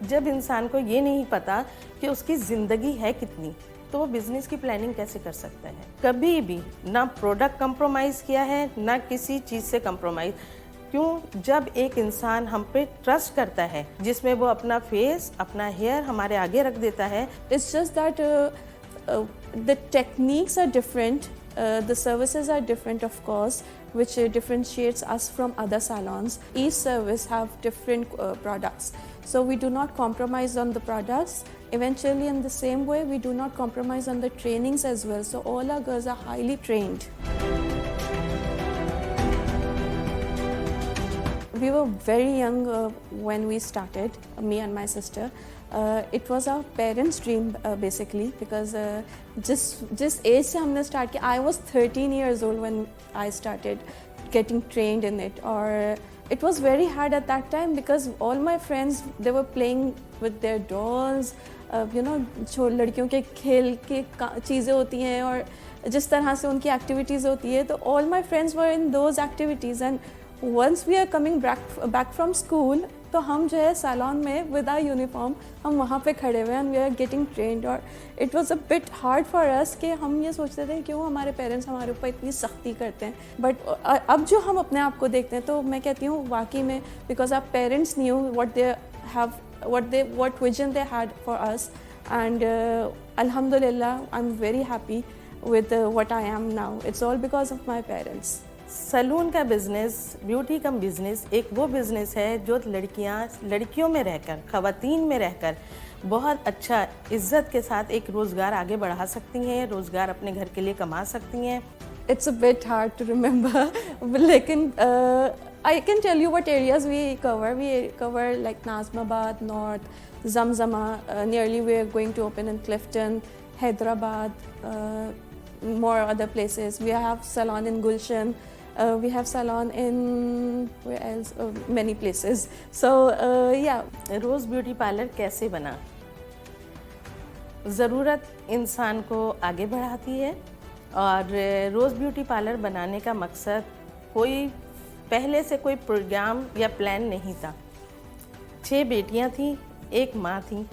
जब इंसान को ये नहीं पता कि उसकी ज़िंदगी है कितनी, तो वो बिज़नेस की प्लानिंग कैसे कर सकता है। कभी भी ना प्रोडक्ट कंप्रोमाइज़ किया है, ना किसी चीज़ से कंप्रोमाइज़। क्यों? जब एक इंसान हम पे ट्रस्ट करता है, जिसमें वो अपना फेस, अपना हेयर हमारे आगे रख देता है। It's just that the techniques are different, the services are different, of course, which differentiates us from other salons. Each service have different products, so we do not compromise on the products. Eventually, in the same way, we do not compromise on the trainings as well. So all our girls are highly trained. We were very young when we started, me and my sister. It was our parents' dream basically, because just age से हमने start किया. I was 13 years old when I started getting trained in it. Or it was very hard at that time because all my friends, they were playing with their dolls. You know, जो लड़कियों के खेल के चीज़ें होती हैं और जिस तरह से उनकी activities होती है, तो all my friends were in those activities. And once we are coming back from school, तो हम जो है salon में with our uniform हम वहाँ पे खड़े हुए हैं and we are getting trained. और it was a bit hard for us कि हम ये सोचते थे क्यों हमारे parents हमारे ऊपर इतनी सख्ती करते हैं. But अब जो हम अपने आप को देखते हैं तो मैं कहती हूँ वाकई में, because our parents knew what they have, what vision they had for us. And alhamdulillah, I'm very happy with what I am now. It's all because of my parents. Salon का बिज़नेस, ब्यूटी का business एक वो business है जो लड़कियों में रहकर, ख़वातीन में रहकर बहुत अच्छा इज़्ज़त के साथ एक रोज़गार आगे बढ़ा सकती हैं, रोज़गार अपने घर के लिए कमा सकती हैं. It's a bit hard to remember, लेकिन I can tell you what areas we cover. We cover like Nazmabad, North, Zamzama. Nearly we are going to open in Clifton, Hyderabad, more other places. We have salon in Gulshan. We have salon in where else? Many places. So yeah. Rose beauty parlour कैसे बना? ज़रूरत इंसान को आगे बढ़ाती है और रोज़ beauty parlour बनाने का मकसद कोई पहले से कोई प्रोग्राम या प्लान नहीं था. 6 बेटियां थीं, एक माँ थी,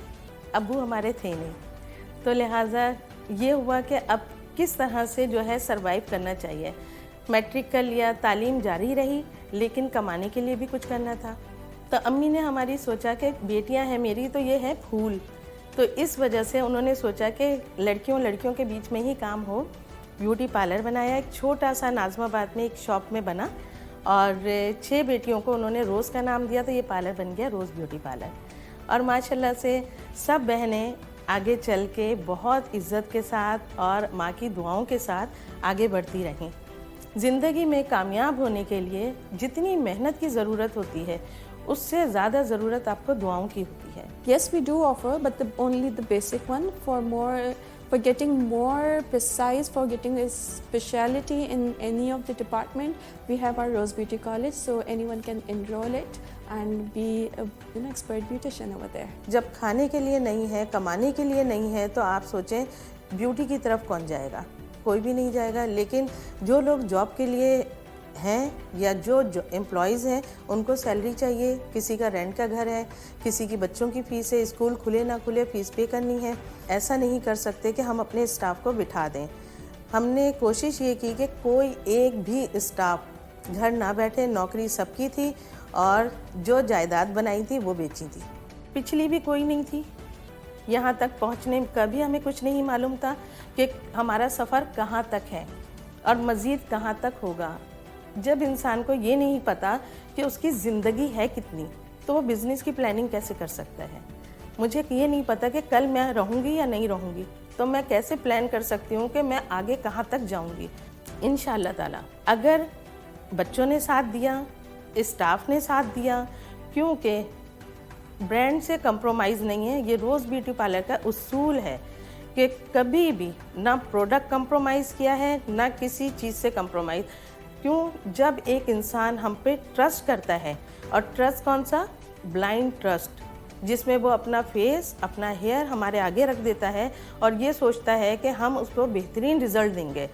अब्बू हमारे थे नहीं, तो लिहाजा ये हुआ कि अब किस तरह से जो है सरवाइव करना चाहिए. मैट्रिक कर लिया, तालीम जारी रही, लेकिन कमाने के लिए भी कुछ करना था. तो अम्मी ने हमारी सोचा कि बेटियां हैं मेरी तो ये है फूल, तो इस वजह से उन्होंने सोचा कि लड़कियों के बीच में ही काम हो. ब्यूटी पार्लर बनाया, एक छोटा सा नाज़माबाद में एक शॉप में बना और 6 बेटियों को उन्होंने रोज़ का नाम दिया, तो ये पार्लर बन गया रोज़ ब्यूटी पार्लर. और माशाल्लाह से सब बहनें आगे चल के बहुत इज़्ज़त के साथ और माँ की दुआओं के साथ आगे बढ़ती रहें. ज़िंदगी में कामयाब होने के लिए जितनी मेहनत की ज़रूरत होती है, उससे ज़्यादा ज़रूरत आपको दुआओं की होती है. Yes, we do offer, but only the basic one. For getting more precise, for getting a speciality in any of the department, we have our Rose Beauty College, so anyone can enroll it and be a expert beautician over there. जब खाने के लिए नहीं है, कमाने के लिए नहीं है, तो आप सोचें ब्यूटी की तरफ कौन जाएगा? कोई भी नहीं जाएगा. लेकिन जो लोग जॉब के लिए हैं या जो एम्प्लॉयज़ हैं, उनको सैलरी चाहिए, किसी का रेंट का घर है, किसी की बच्चों की फ़ीस है, स्कूल खुले ना खुले फ़ीस पे करनी है. ऐसा नहीं कर सकते कि हम अपने स्टाफ को बिठा दें. हमने कोशिश ये की कि कोई एक भी स्टाफ घर ना बैठे. नौकरी सबकी थी और जो जायदाद बनाई थी वो बेची थी. पिछली भी कोई नहीं थी. यहाँ तक पहुँचने का भी हमें कुछ नहीं मालूम था कि हमारा सफ़र कहाँ तक है और मज़ीद कहाँ तक होगा. जब इंसान को ये नहीं पता कि उसकी ज़िंदगी है कितनी, तो वो बिज़नेस की प्लानिंग कैसे कर सकता है. मुझे ये नहीं पता कि कल मैं रहूँगी या नहीं रहूँगी, तो मैं कैसे प्लान कर सकती हूँ कि मैं आगे कहाँ तक जाऊँगी. इंशाअल्लाह ताला अगर बच्चों ने साथ दिया, स्टाफ ने साथ दिया, क्योंकि ब्रांड से कंप्रोमाइज़ नहीं है. ये रोज़ ब्यूटी पार्लर का उसूल है कि कभी भी ना प्रोडक्ट कंप्रोमाइज़ किया है, ना किसी चीज़ से कंप्रोमाइज़. क्यों? जब एक इंसान हम पे ट्रस्ट करता है, और ट्रस्ट कौन सा? ब्लाइंड ट्रस्ट, जिसमें वो अपना फेस, अपना हेयर हमारे आगे रख देता है और ये सोचता है कि हम उसको बेहतरीन रिज़ल्ट देंगे.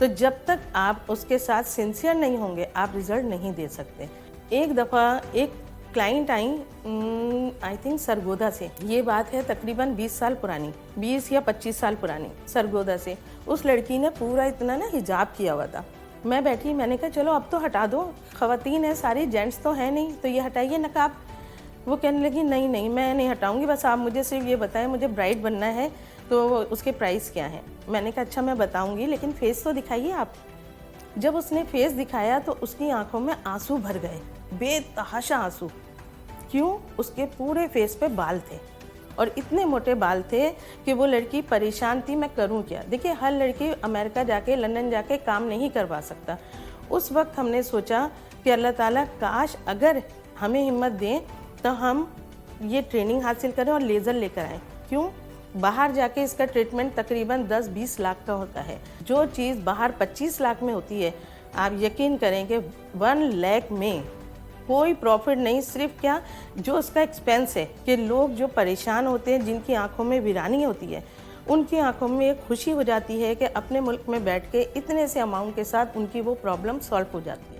तो जब तक आप उसके साथ सिंसियर नहीं होंगे, आप रिज़ल्ट नहीं दे सकते. एक दफ़ा एक client I I think Sargodha से, ये बात है तकरीबन 20 साल पुरानी, 20 या 25 साल पुरानी, सरगोदा से। उस लड़की ने पूरा इतना ना हिजाब किया हुआ था। मैं बैठी, मैंने कहा चलो अब तो हटा दो, ख़वातीन है सारी, जेंट्स तो है नहीं, तो ये हटाइए नकाब। वो कहने लगी नहीं नहीं मैं नहीं हटाऊंगी, बस आप मुझे सिर्फ ये बताएं मुझे ब्राइड बनना है तो उसके प्राइस क्या है। मैंने कहा अच्छा मैं बताऊंगी, लेकिन फेस तो दिखाइए आप। जब उसने फेस दिखाया तो उसकी आंखों में आंसू भर गए, बेतहाशा आंसू। क्यों? उसके पूरे फेस पे बाल थे और इतने मोटे बाल थे कि वो लड़की परेशान थी, मैं करूं क्या। देखिए हर लड़की अमेरिका जाके लंदन जाके काम नहीं करवा सकता। उस वक्त हमने सोचा कि अल्लाह ताला काश अगर हमें हिम्मत दें तो हम ये ट्रेनिंग हासिल करें और लेज़र लेकर आएँ। क्यों? बाहर जाके इसका ट्रीटमेंट तकरीबन 10-20 लाख का होता है। जो चीज़ बाहर 25 लाख में होती है, आप यकीन करें कि 1 लाख में कोई प्रॉफिट नहीं। सिर्फ क्या जो उसका एक्सपेंस है कि लोग जो परेशान होते हैं, जिनकी आंखों में वीरानी होती है, उनकी आंखों में एक खुशी हो जाती है कि अपने मुल्क में बैठ के इतने से अमाउंट के साथ उनकी वो प्रॉब्लम सॉल्व हो जाती है।